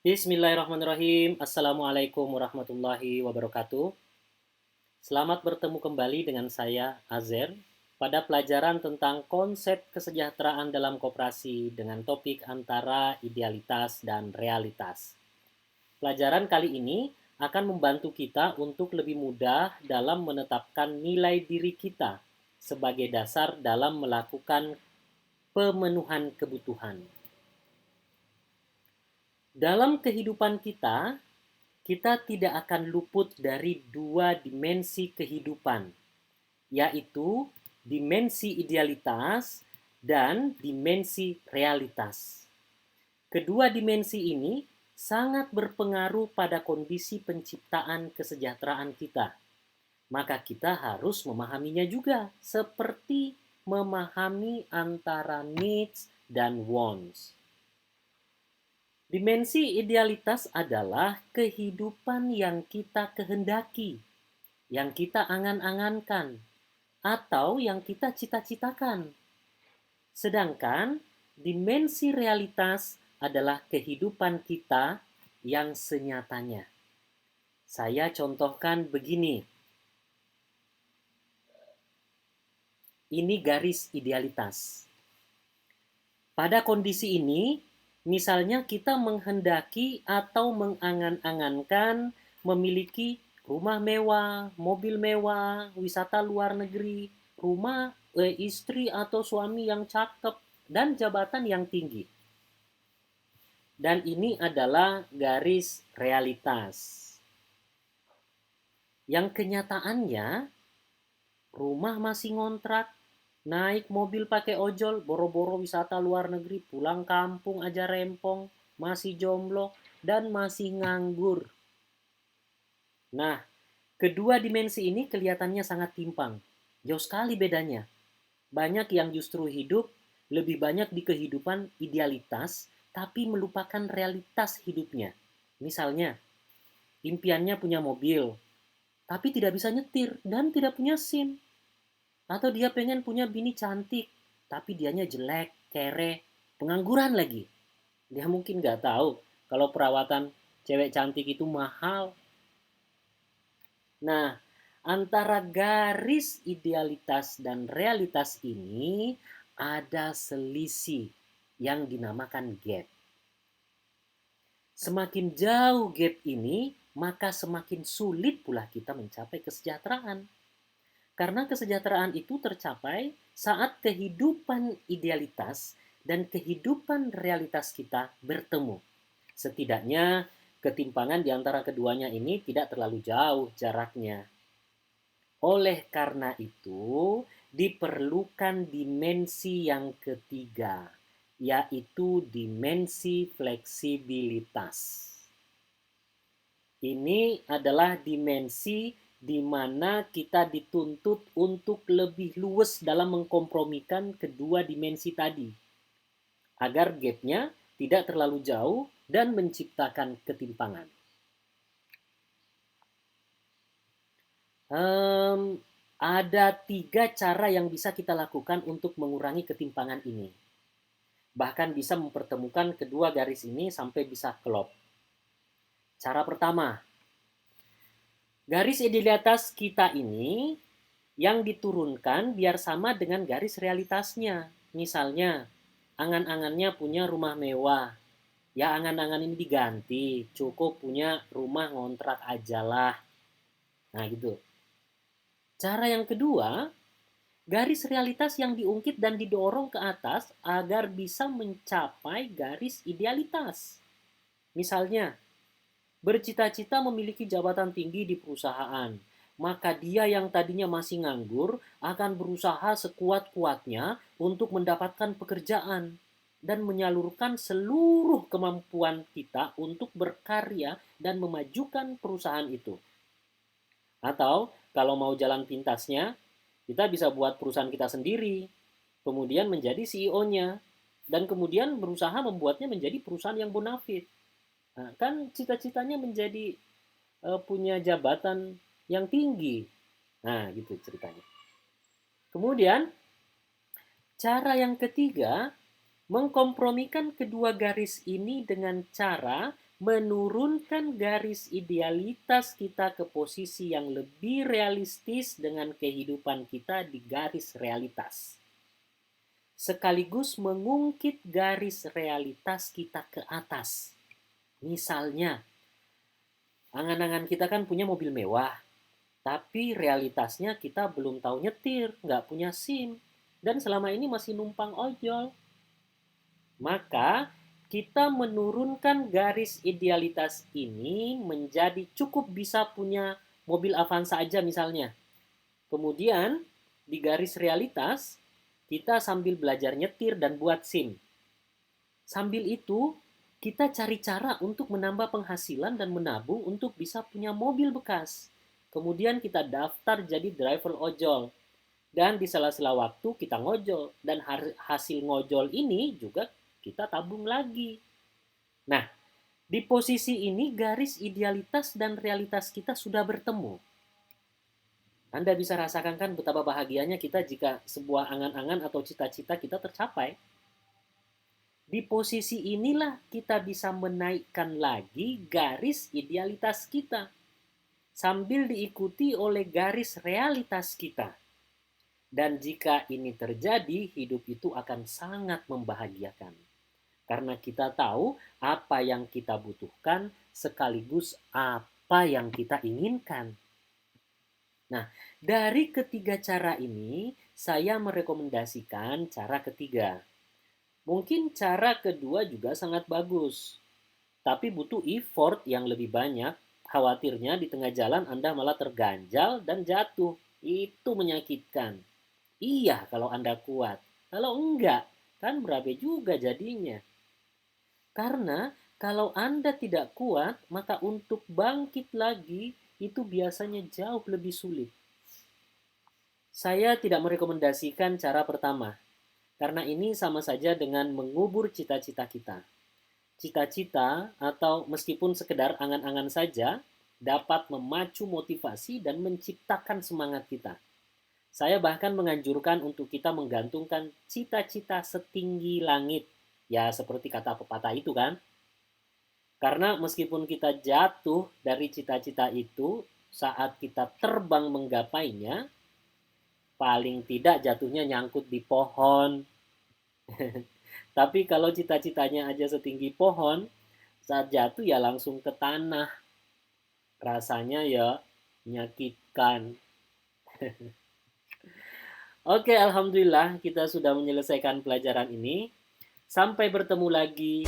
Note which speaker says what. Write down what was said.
Speaker 1: Bismillahirrahmanirrahim. Assalamualaikum warahmatullahi wabarakatuh. Selamat bertemu kembali dengan saya, Azer, pada pelajaran tentang konsep kesejahteraan dalam koperasi dengan topik antara idealitas dan realitas. Pelajaran kali ini akan membantu kita untuk lebih mudah dalam menetapkan nilai diri kita sebagai dasar dalam melakukan pemenuhan kebutuhan. Dalam kehidupan kita, kita tidak akan luput dari dua dimensi kehidupan, yaitu dimensi idealitas dan dimensi realitas. Kedua dimensi ini sangat berpengaruh pada kondisi penciptaan kesejahteraan kita. Maka kita harus memahaminya juga, seperti memahami antara needs dan wants. Dimensi idealitas adalah kehidupan yang kita kehendaki, yang kita angan-angankan, atau yang kita cita-citakan. Sedangkan dimensi realitas adalah kehidupan kita yang senyatanya. Saya contohkan begini. Ini garis idealitas. Pada kondisi ini, misalnya kita menghendaki atau mengangan-angankan memiliki rumah mewah, mobil mewah, wisata luar negeri, rumah, istri atau suami yang cakep, dan jabatan yang tinggi. Dan ini adalah garis realitas. Yang kenyataannya, rumah masih ngontrak, naik mobil pakai ojol, boro-boro wisata luar negeri, pulang kampung aja rempong, masih jomblo, dan masih nganggur. Nah, kedua dimensi ini kelihatannya sangat timpang. Jauh sekali bedanya. Banyak yang justru hidup lebih banyak di kehidupan idealitas, tapi melupakan realitas hidupnya. Misalnya, impiannya punya mobil, tapi tidak bisa nyetir dan tidak punya SIM. Atau dia pengen punya bini cantik, tapi dianya jelek, kere, pengangguran lagi. Dia mungkin nggak tahu kalau perawatan cewek cantik itu mahal. Nah, antara garis idealitas dan realitas ini ada selisih yang dinamakan gap. Semakin jauh gap ini, maka semakin sulit pula kita mencapai kesejahteraan. Karena kesejahteraan itu tercapai saat kehidupan idealitas dan kehidupan realitas kita bertemu. Setidaknya ketimpangan di antara keduanya ini tidak terlalu jauh jaraknya. Oleh karena itu, diperlukan dimensi yang ketiga, yaitu dimensi fleksibilitas. Ini adalah dimensi di mana kita dituntut untuk lebih luwes dalam mengkompromikan kedua dimensi tadi, agar gapnya tidak terlalu jauh dan menciptakan ketimpangan. Ada 3 cara yang bisa kita lakukan untuk mengurangi ketimpangan ini. Bahkan bisa mempertemukan kedua garis ini sampai bisa klop. Cara pertama, garis idealitas kita ini yang diturunkan biar sama dengan garis realitasnya. Misalnya, angan-angannya punya rumah mewah. Ya angan-angan ini diganti, cukup punya rumah ngontrak aja lah. Nah gitu. Cara yang kedua, garis realitas yang diungkit dan didorong ke atas agar bisa mencapai garis idealitas. Misalnya, bercita-cita memiliki jabatan tinggi di perusahaan, maka dia yang tadinya masih nganggur akan berusaha sekuat-kuatnya untuk mendapatkan pekerjaan dan menyalurkan seluruh kemampuan kita untuk berkarya dan memajukan perusahaan itu. Atau kalau mau jalan pintasnya, kita bisa buat perusahaan kita sendiri, kemudian menjadi CEO-nya, dan kemudian berusaha membuatnya menjadi perusahaan yang bonafit. Nah, kan cita-citanya menjadi punya jabatan yang tinggi. Nah, gitu ceritanya. Kemudian, cara yang ketiga, mengkompromikan kedua garis ini dengan cara menurunkan garis idealitas kita ke posisi yang lebih realistis dengan kehidupan kita di garis realitas. Sekaligus mengungkit garis realitas kita ke atas. Misalnya, angan-angan kita kan punya mobil mewah, tapi realitasnya kita belum tahu nyetir, nggak punya SIM, dan selama ini masih numpang ojol. Maka kita menurunkan garis idealitas ini menjadi cukup bisa punya mobil Avanza aja misalnya. Kemudian di garis realitas kita sambil belajar nyetir dan buat SIM. Sambil itu kita cari cara untuk menambah penghasilan dan menabung untuk bisa punya mobil bekas. Kemudian kita daftar jadi driver ojol. Dan di sela-sela waktu kita ngojol. Dan hasil ngojol ini juga kita tabung lagi. Nah, di posisi ini garis idealitas dan realitas kita sudah bertemu. Anda bisa rasakan kan betapa bahagianya kita jika sebuah angan-angan atau cita-cita kita tercapai. Di posisi inilah kita bisa menaikkan lagi garis idealitas kita sambil diikuti oleh garis realitas kita. Dan jika ini terjadi, hidup itu akan sangat membahagiakan. Karena kita tahu apa yang kita butuhkan sekaligus apa yang kita inginkan. Nah, dari ketiga cara ini, saya merekomendasikan cara ketiga. Mungkin cara kedua juga sangat bagus, tapi butuh effort yang lebih banyak. Khawatirnya di tengah jalan Anda malah terganjal dan jatuh. Itu menyakitkan. Iya kalau Anda kuat. Kalau enggak, kan berabe juga jadinya. Karena kalau Anda tidak kuat, maka untuk bangkit lagi itu biasanya jauh lebih sulit. Saya tidak merekomendasikan cara pertama, karena ini sama saja dengan mengubur cita-cita kita. Cita-cita atau meskipun sekedar angan-angan saja dapat memacu motivasi dan menciptakan semangat kita. Saya bahkan menganjurkan untuk kita menggantungkan cita-cita setinggi langit. Ya seperti kata pepatah itu kan. Karena meskipun kita jatuh dari cita-cita itu, saat kita terbang menggapainya, paling tidak jatuhnya nyangkut di pohon. Tapi kalau cita-citanya aja setinggi pohon, saat jatuh ya langsung ke tanah. Rasanya ya menyakitkan. Oke, alhamdulillah kita sudah menyelesaikan pelajaran ini. Sampai bertemu lagi.